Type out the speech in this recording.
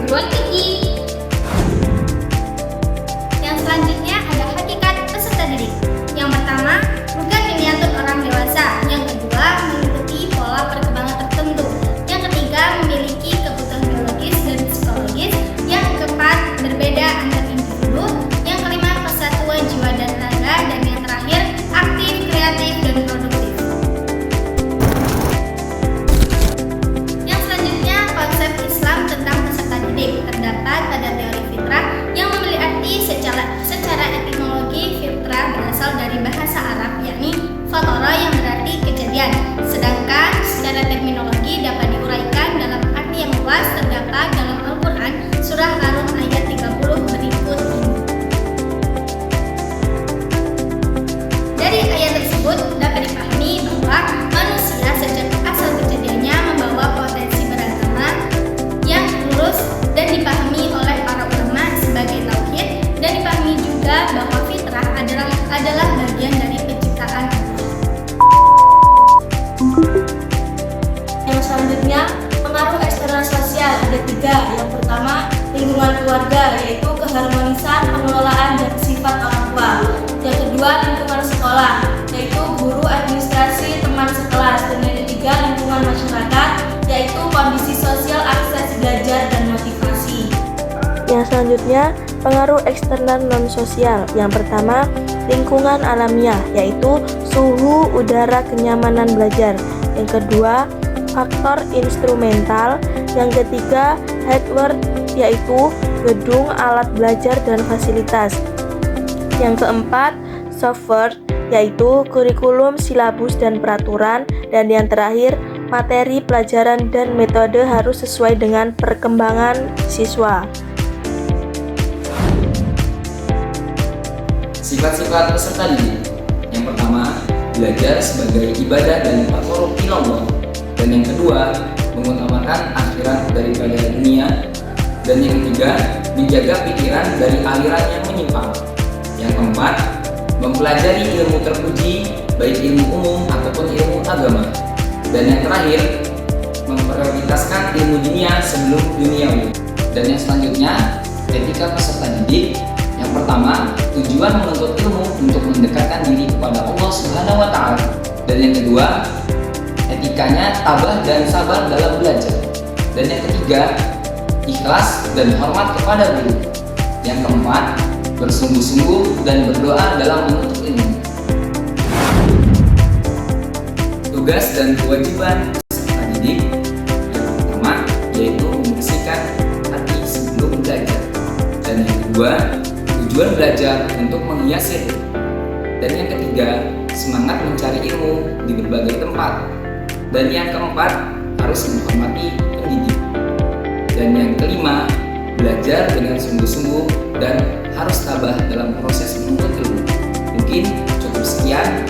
perguruan tinggi. Yang selanjutnya ada hakikat peserta didik. Yang pertama, bukan miniatur orang dewasa. Yang kedua, mengikuti pola perkembangan tertentu. Yang ketiga, memiliki kebutuhan biologis dan psikologis. Yang keempat, berbeda antar individu. Yang kelima, kesatuan jiwa dan raga. Dan yang terakhir, aktif, kreatif, dan produktif. Yang selanjutnya, konsep Islam tentang peserta didik terdapat pada teori fitrah yang memiliki arti secara etimologi. Fitrah berasal dari bahasa Arab, yakni fatara yang berarti kejadian. Sedangkan secara terminologi dapat diuraikan dalam arti yang luas terdapat dalam Al-Quran surah Ar-Rum ayat 30 berikut ini. Dari ayat tersebut dapat dipahami bahwa manusia sejak asal kejadiannya membawa potensi beragama yang lurus dan dipahami oleh para ulama sebagai tauhid, dan dipahami juga bahwa fitrah adalah bagian dari penciptaan Allah. Yang selanjutnya, pengaruh eksternal sosial ada 3. Yang pertama, lingkungan keluarga, yaitu keharmonisan, pengelolaan, dan sifat orang tua. Yang kedua, lingkungan sekolah, yaitu guru, administrasi, teman sekelas. Dan yang ketiga, lingkungan masyarakat, yaitu kondisi sosial, akses belajar, dan motivasi. Yang selanjutnya, pengaruh eksternal non-sosial. Yang pertama, lingkungan alamiah, yaitu suhu, udara, kenyamanan belajar. Yang kedua, faktor instrumental. Yang ketiga, hardware, yaitu gedung, alat belajar, dan fasilitas. Yang keempat, software, yaitu kurikulum, silabus, dan peraturan. Dan yang terakhir, materi pelajaran dan metode harus sesuai dengan perkembangan siswa. Sifat-sifat peserta didik. Yang pertama, belajar sebagai ibadah dan taqarrub ilallah. Dan yang kedua, mengutamakan akhirat daripada dunia. Dan yang ketiga, menjaga pikiran dari aliran yang menyimpang. Yang keempat, mempelajari ilmu terpuji, baik ilmu umum ataupun ilmu agama. Dan yang terakhir, memprioritaskan ilmu dunia sebelum duniawi. Dan yang selanjutnya, etika peserta didik. Yang pertama, tujuan menuntut ilmu untuk mendekatkan diri kepada Allah Subhanahu wa Ta'ala. Dan yang kedua, etikanya tabah dan sabar dalam belajar. Dan yang ketiga, ikhlas dan hormat kepada guru. Yang keempat, bersungguh-sungguh dan berdoa dalam menuntut ilmu. Tugas dan kewajiban peserta didik. Yang pertama, yaitu membersihkan hati sebelum belajar. Dan yang kedua, tujuan belajar untuk menghiasi hidup. Dan yang ketiga, semangat mencari ilmu di berbagai tempat. Dan yang keempat, harus menghormati pendidik. Dan yang kelima, belajar dengan sungguh-sungguh dan harus tabah dalam proses menuntut ilmu. Mungkin cukup sekian.